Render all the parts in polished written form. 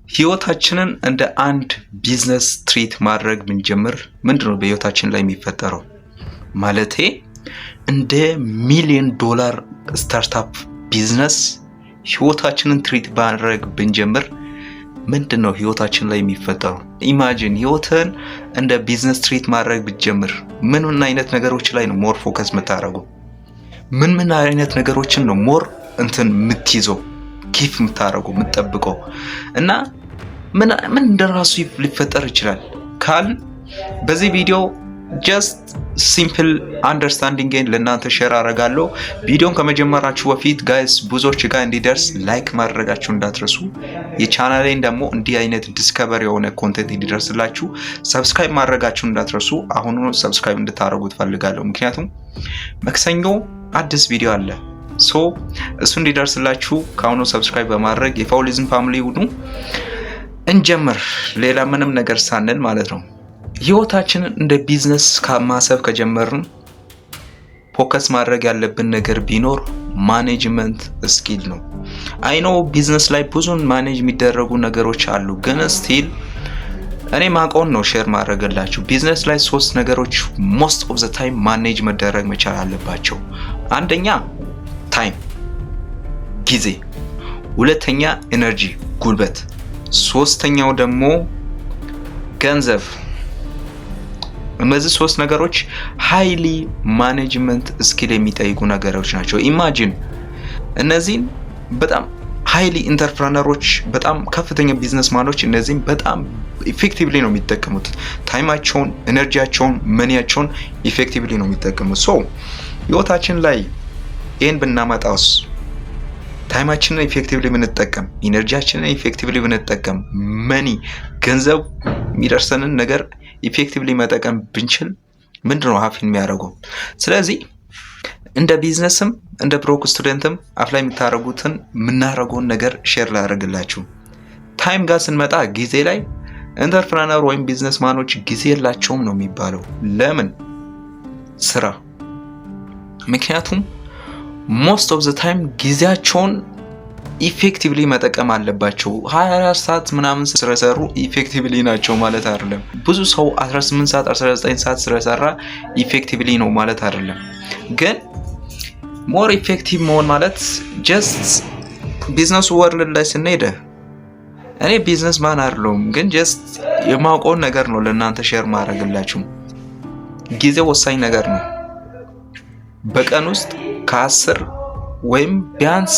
ህይወታችንን እንደ አንድ ቢዝነስ ትሪት ማድረግ ብንጀምር ምንድነው በህይወታችን ላይ የሚፈጠረው? ማለቴ እንደ ሚሊዮን ዶላር ስታርታፕ ቢዝነስ ህይወታችንን ትሪት ማድረግ ብንጀምር ምንድነው ህይወታችን ላይ የሚፈጠረው? ኢማጂን ህይወትን እንደ ቢዝነስ ትሪት ማድረግ ብትጀምር ምን አይነት ነገሮች ላይ ነው ሞር ፎከስ የምታደርገው? ምን አይነት ነገሮችን ነው ሞር የምትይዘው ኪፍ የምታደርገው የምትጠብቀው? እና ምን እንደራሱ ሊፈጠር ይችላል ካል በዚህ ቪዲዮ ጀስት ሲምፕል አንደርስታንዲንግን ለእናንተ ሼር አደርጋለሁ። ቪዲዮን ከመጀመራችሁ በፊት ጋይስ ብዙዎች ጋር እንዲደርስ ላይክ ማድረጋችሁ እንዳትረሱ። የቻናሌን ደግሞ እንዲህ አይነት ዲስከቨር የሆነ ኮንቴንት እንዲደርስላችሁ ሰብስክራይብ ማድረጋችሁ እንዳትረሱ። አሁኑኑ ሰብስክራይብ እንድታደርጉ ትፈልጋለሁ። ምክንያቱም መክሰኞ አዲስ ቪዲዮ አለ። እሱ እንዲደርስላችሁ ከአሁኑ ሰብስክራይብ በማድረግ የፋውሊዝም ፋሚሊ ሁኑ። እንጀምር። ሌላ ምንም ነገር ሳንል ማለት ነው። ህይወታችንን እንደ ቢዝነስ ከማሰብ ከጀመርን ፎከስ ማድረግ ያለብን ነገር ቢኖር ማኔጅመንት ስኪል ነው። አይ ኖ ቢዝነስ ላይ ብዙን ማኔጅ የሚደረጉ ነገሮች አሉ፣ ግን ስቲል እኔ ማቆን ነው ሼር ማድረግላችሁ። ቢዝነስ ላይ 3 ነገሮች ሞስት ኦፍ ዘ ታይም ማኔጅ መደረግ መቻል አለባቸው። አንደኛ ታይም ጊዜ፣ ሁለተኛ ኤነርጂ ጉልበት፣ ሶስተኛው ደግሞ ገንዘብ። እነዚህ 3 ነገሮች ሃይሊ ማኔጅመንት ስኪል የሚጠይቁ ነገሮች ናቸው። ኢማጂን እነዚህን በጣም ሃይሊ ኢንተርፕረነሮች በጣም ከፍተኛ ቢዝነስማኖች እነዚህን በጣም ኢፌክቲቭሊ ነው የሚጠቀሙት። ታይማቸውን፣ ኤነርጂያቸውን፣ መኒያቸውን ኢፌክቲቭሊ ነው የሚጠቀሙት። ህይወታችን ላይ ይሄን ብናመጣውስ ታይማችንን ኢፌክቲቭሊ ብንጠቀም፣ ኢነርጂያችንን ኢፌክቲቭሊ ብንጠቀም፣ መኒ ገንዘብ የሚደርሰንን ነገር ኢፌክቲቭሊ መጠቀም ብንችል ምንድነው ሀፊን የሚያደርገው? ስለዚህ እንደ ቢዝነስም እንደ ብሮክ ስቱደንትም አፕላይ የምታደርጉትን የምናደርገውን ነገር ሼር ላደርግላችሁ። ታይም ጋር ስንመጣ ጊዜ ላይ ኢንተርፕረነር ወይም ቢዝነስማኖች ጊዜ የላቸውም ነው የሚባለው። ለምን? ስራ። ምክንያቱም ሞስት ኦፍ ዘ ታይም ጊዜያቸውን ኢፌክቲቭሊ መጠቀም አለባቸው። 24 ሰዓት ምናምን ስለሰሩ ኢፌክቲቭሊ ናቸው ማለት አይደለም። ብዙ ሰው 18 ሰዓት 19 ሰዓት ስለሰራ ኢፌክቲቭሊ ነው ማለት አይደለም። ግን ሞር ኢፌክቲቭ መሆን ማለት ጀስት ቢዝነስ ወርልድ ላይ ስንሄድ እኔ ቢዝነስ ማን አይደለሁም፣ ግን ጀስት የማውቀውን ነገር ነው ለእናንተ ሼር ማድረግላችሁ። ጊዜ ወሳኝ ነገር ነው። በቀን ውስጥ ከ10 ወይም ቢያንስ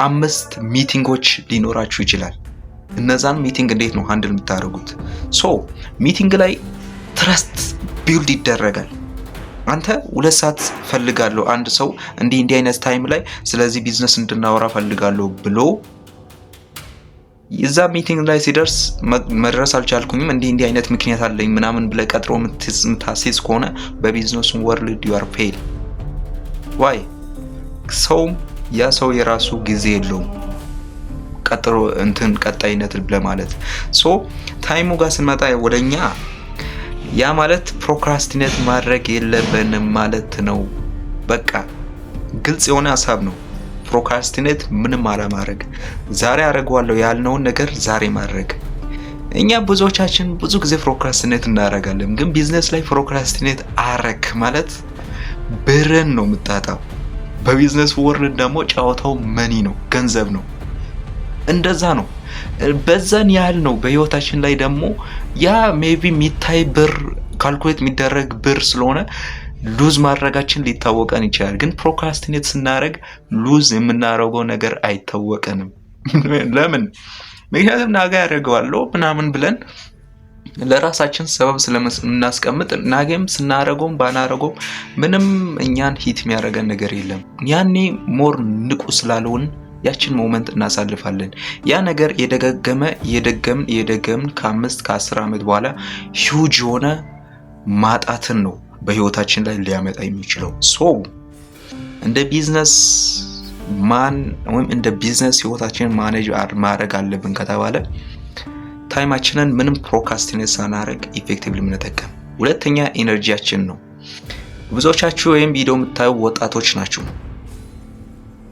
5 ሚቲንጎች ሊኖራችሁ ይችላል። እነዛን ሚቲንግ እንዴት ነው ሃንድል የምታደርጉት? ሚቲንግ ላይ ትረስት ቢልድ ይደረጋል። አንተ 2 ሰዓት ፈልጋለሁ አንድ ሰው እንዲህ አይነት ታይም ላይ ስለዚህ ቢዝነስ እንድናወራ ፈልጋለሁ ብሎ የዛ ሚቲንግ ላይ ሲደርስ መድረስ አልቻልኩኝም እንዲህ አይነት ምክንያት አለኝ ምናምን ብለህ ቀጥሮ የምታስይዝ ከሆነ በቢዝነሱ ወርልድ ዩ አር ፌል። ዋይ? ያ ሰው የራሱ ጊዜ የለውም ቀጥሮ ቀጣይነት ለማለት። ታይሙ ጋር ስንመጣ ወደኛ ያ ማለት ፕሮክራስቲኔት ማድረግ የለብንም ማለት ነው። በቃ ግልጽ የሆነ ሀሳብ ነው። ፕሮክራስቲኔት ምንም አለማድረግ፣ ዛሬ አደርገዋለሁ ያልነውን ነገር ዛሬ ማድረግ። እኛ ብዙዎቻችን ብዙ ጊዜ ፕሮክራስቲኔት እናደርጋለን፣ ግን ቢዝነስ ላይ ፕሮክራስቲኔት አረክ ማለት ብርን ነው የምታጣው። በቢዝነስ ወርልድ ደግሞ ጫወታው መኒ ነው፣ ገንዘብ ነው። እንደዛ ነው። በዛን ያህል ነው በህይወታችን ላይ ደግሞ ያ ሜቢ የሚታይ ብር ካልኩሌት የሚደረግ ብር ስለሆነ ሉዝ ማድረጋችን ሊታወቀን ይችላል። ግን ፕሮክራስቲኔት ስናደርግ ሉዝ የምናደርገው ነገር አይታወቀንም። ለምን? ምክንያቱም ናጋ ያደርገዋለሁ ምናምን ብለን ለራሳችን ሰበብ ስለምናስቀምጥ ናገም ስናረገውም ባናረገውም ምንም እኛን ሂት የሚያደርገን ነገር የለም። ያኔ ሞር ንቁ ስላልሆን ያችን ሞመንት እናሳልፋለን። ያ ነገር የደገምን ከ5 ከ10 ዓመት በኋላ ሂውጅ የሆነ ማጣትን ነው በህይወታችን ላይ ሊያመጣ የሚችለው። እንደ ቢዝነስ ማን ወይም እንደ ቢዝነስ ህይወታችንን ማኔጅ ማድረግ አለብን ከተባለ ታይማችንን ምንም ፕሮክራስቲኔት ሳናደርግ ኢፌክቲቭሊ መጠቀም። ሁለተኛ ኤነርጂያችን ነው። ብዙዎቻችሁ ወይም ቪዲዮ የምታዩ ወጣቶች ናችሁ።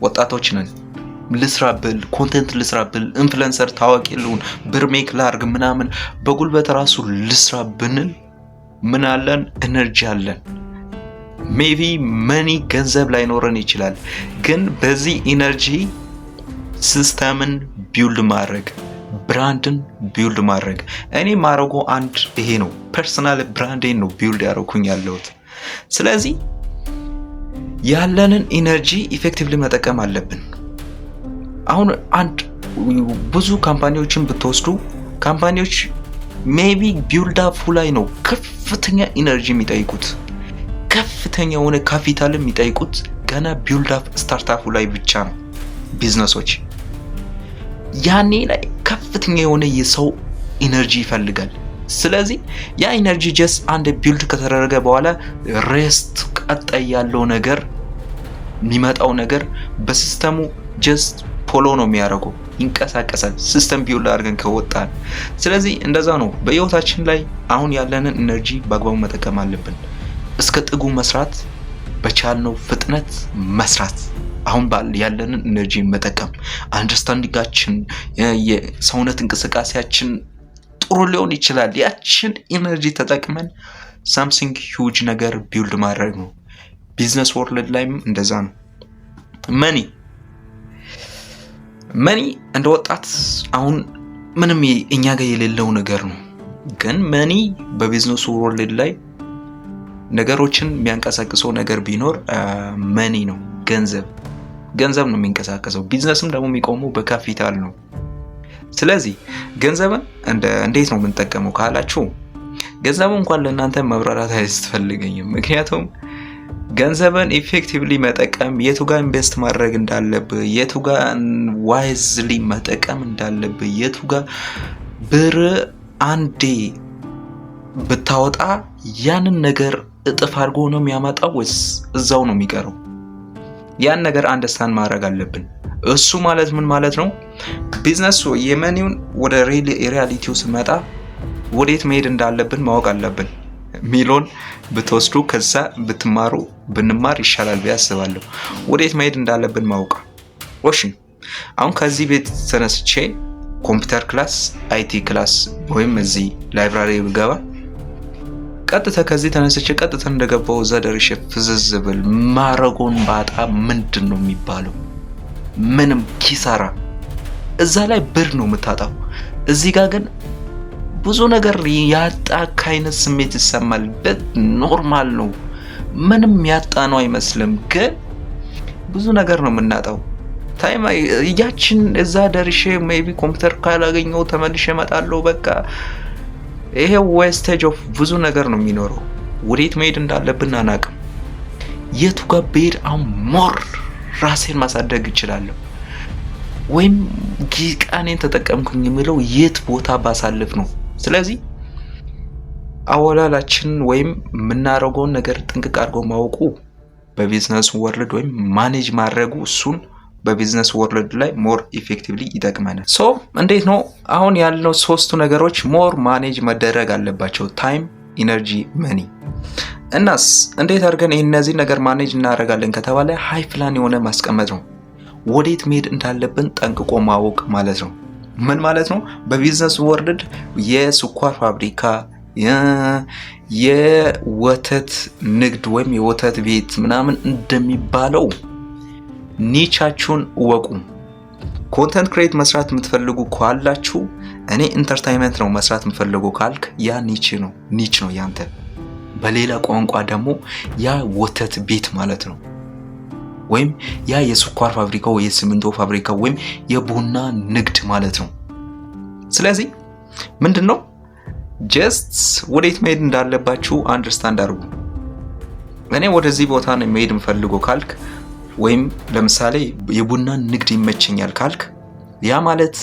ወጣቶች ነን። ልስራብል፣ ኮንቴንት ልስራብል፣ ኢንፍሉዌንሰር ታዋቂ ልሁን፣ ብር ሜክ ላርግ ምናምን በጉልበት ራሱ ልስራ ብንል ምን አለን? ኤነርጂ አለን። ሜቢ መኒ ገንዘብ ላይኖረን ይችላል፣ ግን በዚህ ኢነርጂ ሲስተምን ቢውልድ ማድረግ፣ ብራንድን ቢውልድ ማድረግ። እኔ ማረጎ አንድ ይሄ ነው። ፐርሰናል ብራንዴን ነው ቢውልድ ያደረኩኝ ያለሁት። ስለዚህ ያለንን ኢነርጂ ኢፌክቲቭሊ መጠቀም አለብን። አሁን አንድ ብዙ ካምፓኒዎችን ብትወስዱ ካምፓኒዎች ሜቢ ቢውልድ አፕ ላይ ነው ከፍተኛ ኢነርጂ የሚጠይቁት፣ ከፍተኛ የሆነ ካፒታል የሚጠይቁት ገና ቢውልድ አፕ ስታርታፑ ላይ ብቻ ነው ቢዝነሶች። ያኔ ላይ ከፍተኛ የሆነ የሰው ኢነርጂ ይፈልጋል። ስለዚህ ያ ኢነርጂ ጀስት አንድ ቢልድ ከተደረገ በኋላ ሬስት ቀጣይ ያለው ነገር የሚመጣው ነገር በሲስተሙ ጀስት ፎሎ ነው የሚያደርገው፣ ይንቀሳቀሳል። ሲስተም ቢውልድ አድርገን ከወጣን። ስለዚህ እንደዛ ነው በህይወታችን ላይ አሁን ያለንን ኢነርጂ በአግባቡ መጠቀም አለብን። እስከ ጥጉ መስራት፣ በቻልነው ፍጥነት መስራት፣ አሁን ያለንን ኢነርጂ መጠቀም። አንደርስታንዲንጋችን የሰውነት እንቅስቃሴያችን ጥሩ ሊሆን ይችላል። ያችን ኢነርጂ ተጠቅመን ሳምሲንግ ሂውጅ ነገር ቢውልድ ማድረግ ነው። ቢዝነስ ወርልድ ላይም እንደዛ ነው። መኒ እንደ ወጣት አሁን ምንም እኛ ጋር የሌለው ነገር ነው። ግን መኒ በቢዝነስ ወርልድ ላይ ነገሮችን የሚያንቀሳቅሰው ነገር ቢኖር መኒ ነው። ገንዘብ ነው የሚንቀሳቀሰው። ቢዝነስም ደግሞ የሚቆመው በካፒታል ነው። ስለዚህ ገንዘብን እንዴት ነው የምንጠቀመው ካላችሁ፣ ገንዘቡ እንኳን ለእናንተ መብራራት አያስፈልገኝም። ምክንያቱም ገንዘብን ኢፌክቲቭሊ መጠቀም፣ የቱ ጋር ኢንቨስት ማድረግ እንዳለብህ፣ የቱ ጋር ዋይዝሊ መጠቀም እንዳለብህ፣ የቱ ጋር ብር አንዴ ብታወጣ ያንን ነገር እጥፍ አድርጎ ነው የሚያመጣው ወይስ እዛው ነው የሚቀረው? ያን ነገር አንደርስታንድ ማድረግ አለብን። እሱ ማለት ምን ማለት ነው? ቢዝነሱ የመኒውን ወደ ሪያሊቲው ስመጣ ወዴት መሄድ እንዳለብን ማወቅ አለብን ሚሊዮን ብትወስዱ ከዛ ብንማር ይሻላል ብዬ አስባለሁ። ወዴት መሄድ እንዳለብን ማወቅ። እሺ አሁን ከዚህ ቤት ተነስቼ ኮምፒውተር ክላስ፣ አይቲ ክላስ ወይም እዚህ ላይብራሪ ብገባ ቀጥታ ከዚህ ተነስቼ ቀጥታ እንደገባው እዛ ደርሼ ፍዝዝ ብል ማረጎን ባጣ ምንድን ነው የሚባለው? ምንም ኪሳራ። እዛ ላይ ብር ነው የምታጣው። እዚህ ጋር ግን ብዙ ነገር ያጣ አይነት ስሜት ይሰማል። ኖርማል ነው፣ ምንም ያጣ ነው አይመስልም። ግን ብዙ ነገር ነው የምናጣው። ታይም ያችን እዛ ደርሼ ሜቢ ኮምፒውተር ካላገኘው ተመልሼ እመጣለሁ። በቃ ይሄ ዌስቴጅ ኦፍ ብዙ ነገር ነው የሚኖረው። ወዴት መሄድ እንዳለብን አናውቅም። የቱ ጋር ብሄድ አሁን ሞር ራሴን ማሳደግ እችላለሁ ወይም ጊቃኔን ተጠቀምኩኝ የሚለው የት ቦታ ባሳልፍ ነው። ስለዚህ አወላላችን ወይም የምናደርገውን ነገር ጥንቅቅ አድርጎ ማወቁ በቢዝነስ ወርልድ ወይም ማኔጅ ማድረጉ እሱን በቢዝነስ ወርልድ ላይ ሞር ኢፌክቲቭሊ ይጠቅመናል። ሶ እንዴት ነው አሁን ያልነው ሶስቱ ነገሮች ሞር ማኔጅ መደረግ አለባቸው። ታይም፣ ኢነርጂ፣ መኒ። እናስ እንዴት አድርገን እነዚህ ነገር ማኔጅ እናደርጋለን ከተባለ ሃይ ፕላን የሆነ ማስቀመጥ ነው። ወዴት መሄድ እንዳለብን ጠንቅቆ ማወቅ ማለት ነው። ምን ማለት ነው? በቢዝነስ ወርልድ የስኳር ፋብሪካ፣ የወተት ንግድ ወይም የወተት ቤት ምናምን እንደሚባለው ኒቻችሁን እወቁ። ኮንተንት ክሬት መስራት የምትፈልጉ ካላችሁ እኔ ኢንተርቴይንመንት ነው መስራት የምፈልጉ ካልክ ያ ኒች ነው ያንተ። በሌላ ቋንቋ ደግሞ ያ ወተት ቤት ማለት ነው። ወይም ያ የስኳር ፋብሪካ ወይ የሲሚንቶ ፋብሪካ ወይም የቡና ንግድ ማለት ነው። ስለዚህ ምንድነው ጀስት ወዴት መሄድ እንዳለባችሁ አንደርስታንድ አድርጉ። እኔ ወደዚህ ቦታ ነው መሄድ የምፈልገው ካልክ ወይም ለምሳሌ የቡና ንግድ ይመቸኛል ካልክ ያ ማለት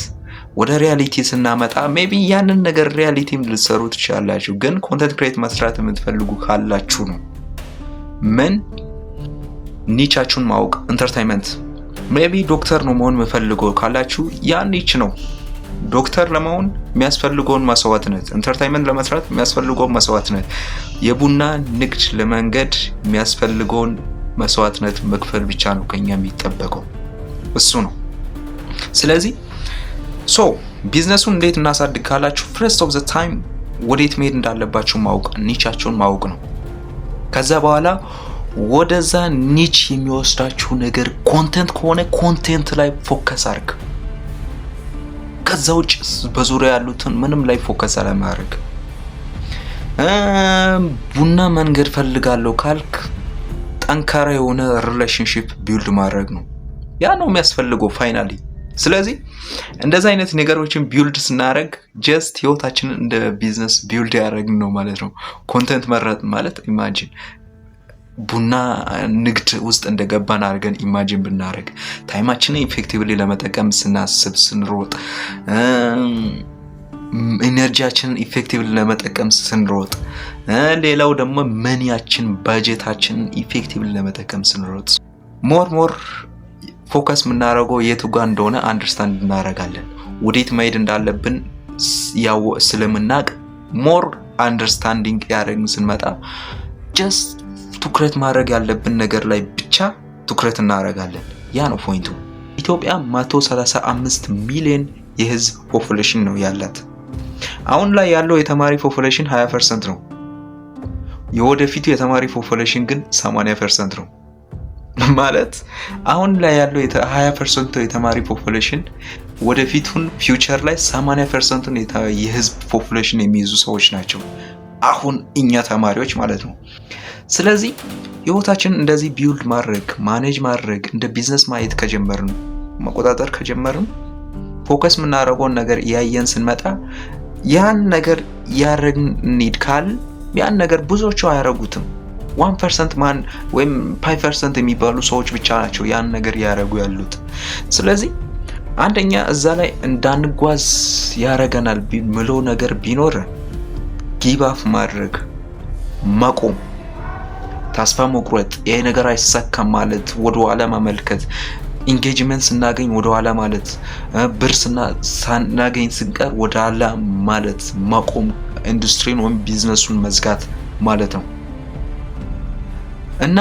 ወደ ሪያሊቲ ስናመጣ ሜቢ ያንን ነገር ሪያሊቲም ልትሰሩ ትችላላችሁ። ግን ኮንተንት ክሬት መስራት የምትፈልጉ ካላችሁ ነው ምን ኒቻችሁን ማወቅ። ኢንተርቴይንመንት ሜቢ ዶክተር ነው መሆን የምፈልገው ካላችሁ ያ ኒች ነው። ዶክተር ለመሆን የሚያስፈልገውን መስዋዕትነት፣ ኢንተርቴይንመንት ለመስራት የሚያስፈልገውን መስዋዕትነት፣ የቡና ንግድ ለመንገድ የሚያስፈልገውን መስዋዕትነት መክፈል ብቻ ነው ከኛ የሚጠበቀው። እሱ ነው ስለዚህ ቢዝነሱን እንዴት እናሳድግ ካላችሁ ፈርስት ኦፍ ዘ ታይም ወዴት መሄድ እንዳለባችሁ ማወቅ፣ ኒቻቸውን ማወቅ ነው። ከዛ በኋላ ወደዛ ኒች የሚወስዳችሁ ነገር ኮንቴንት ከሆነ ኮንቴንት ላይ ፎከስ አድርግ። ከዛ ውጭ በዙሪያ ያሉትን ምንም ላይ ፎከስ አለማድረግ። ቡና መንገድ ፈልጋለሁ ካልክ ጠንካራ የሆነ ሪሌሽንሺፕ ቢልድ ማድረግ ነው። ያ ነው የሚያስፈልገው ፋይናሊ። ስለዚህ እንደዚህ አይነት ነገሮችን ቢልድ ስናደርግ ጀስት ህይወታችንን እንደ ቢዝነስ ቢልድ ያደረግን ነው ማለት ነው። ኮንቴንት መረጥ ማለት ኢማጂን ቡና ንግድ ውስጥ እንደገባን አድርገን ኢማጂን ብናደርግ፣ ታይማችንን ኢፌክቲቭሊ ለመጠቀም ስናስብ ስንሮጥ፣ ኢነርጂያችንን ኢፌክቲቭሊ ለመጠቀም ስንሮጥ፣ ሌላው ደግሞ መኒያችን ባጀታችንን ኢፌክቲቭሊ ለመጠቀም ስንሮጥ ሞር ፎከስ የምናደርገው የቱ ጋር እንደሆነ አንደርስታንድ እናደርጋለን። ወዴት መሄድ እንዳለብን ያው ስለምናቅ ሞር አንደርስታንዲንግ ያደረግን ስንመጣ ጀስት ትኩረት ማድረግ ያለብን ነገር ላይ ብቻ ትኩረት እናደርጋለን። ያ ነው ፖይንቱ። ኢትዮጵያ 135 ሚሊዮን የህዝብ ፖፑሌሽን ነው ያላት። አሁን ላይ ያለው የተማሪ ፖፑሌሽን 20% ነው። የወደፊቱ የተማሪ ፖፑሌሽን ግን 80% ነው። ማለት አሁን ላይ ያለው 20% የተማሪ ፖፑሌሽን ወደፊቱን ፊውቸር ላይ 80% የህዝብ ፖፑሌሽን የሚይዙ ሰዎች ናቸው። አሁን እኛ ተማሪዎች ማለት ነው። ስለዚህ ህይወታችንን እንደዚህ ቢልድ ማድረግ ማኔጅ ማድረግ እንደ ቢዝነስ ማየት ከጀመርን መቆጣጠር ከጀመርን ፎከስ የምናደርገውን ነገር እያየን ስንመጣ ያን ነገር ያረግን እንሂድ ካል ያን ነገር ብዙዎቹ አያረጉትም። 1% ማን ወይም 5% የሚባሉ ሰዎች ብቻ ናቸው ያን ነገር ያረጉ ያሉት። ስለዚህ አንደኛ እዛ ላይ እንዳንጓዝ ያረገናል ብሎ ነገር ቢኖር ጊቭ አፕ ማድረግ፣ ማቆም፣ ተስፋ መቁረጥ፣ ይሄ ነገር አይሳካም ማለት፣ ወደ ኋላ ማመልከት፣ ኢንጌጅመንት ስናገኝ ወደ ኋላ ማለት፣ ብር ሳናገኝ ስንቀር ወደ ኋላ ማለት ማቆም፣ ኢንዱስትሪን ወይም ቢዝነሱን መዝጋት ማለት ነው። እና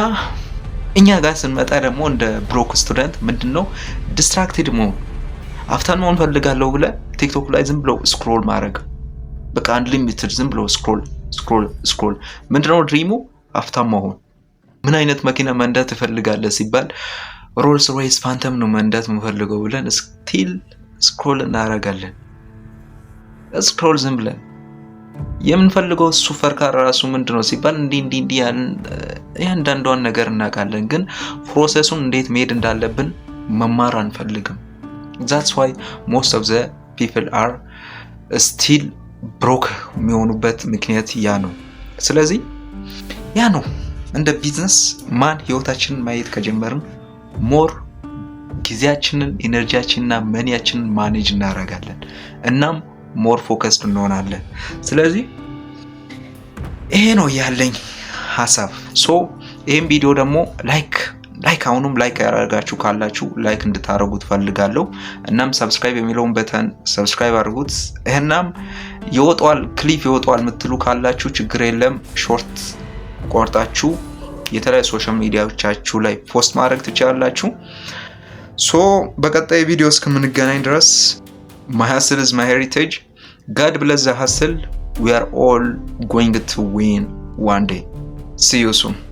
እኛ ጋር ስንመጣ ደግሞ እንደ ብሮክ ስቱደንት ምንድነው ዲስትራክትድ መሆን፣ አፍታን መሆን ፈልጋለሁ ብለ ቲክቶክ ላይ ዝም ብሎ ስክሮል ማድረግ፣ በቃ አንሊሚትድ ዝም ብሎ ስክሮል። ምንድነው ድሪሙ? አፍታም መሆን። ምን አይነት መኪና መንዳት ትፈልጋለህ ሲባል ሮልስ ሮይስ ፋንተም ነው መንዳት የምፈልገው ብለን ስቲል ስክሮል እናደርጋለን። ስክሮል ዝም ብለን የምንፈልገው ሱፐር ካር ራሱ ምንድነው ሲባል እንዲ ያንዳንዷን ነገር እናውቃለን፣ ግን ፕሮሰሱን እንዴት መሄድ እንዳለብን መማር አንፈልግም። that's why most of the people are still broke የሚሆኑበት ምክንያት ያ ነው። ስለዚህ ያ ነው እንደ ቢዝነስ ማን ህይወታችንን ማየት ከጀመርን ሞር ጊዜያችንን ኢነርጂያችንና መኒያችንን ማኔጅ እናደርጋለን፣ እናም ሞር ፎከስድ እንሆናለን። ስለዚህ ይሄ ነው ያለኝ ሐሳብ። ይሄን ቪዲዮ ደግሞ ላይክ አሁንም ላይክ ያደርጋችሁ ካላችሁ ላይክ እንድታደርጉት ፈልጋለሁ። እናም ሰብስክራይብ የሚለውን በተን ሰብስክራይብ አድርጉት። እናም ይወጣል ክሊፕ ይወጣል የምትሉ ካላችሁ ችግር የለም፣ ሾርት ቆርጣችሁ የተለያዩ ሶሻል ሚዲያዎቻችሁ ላይ ፖስት ማድረግ ትችላላችሁ። በቀጣይ ቪዲዮ እስከምንገናኝ ድረስ my hustle is my heritage. God bless the hustle. We are all going to win one day. See you soon.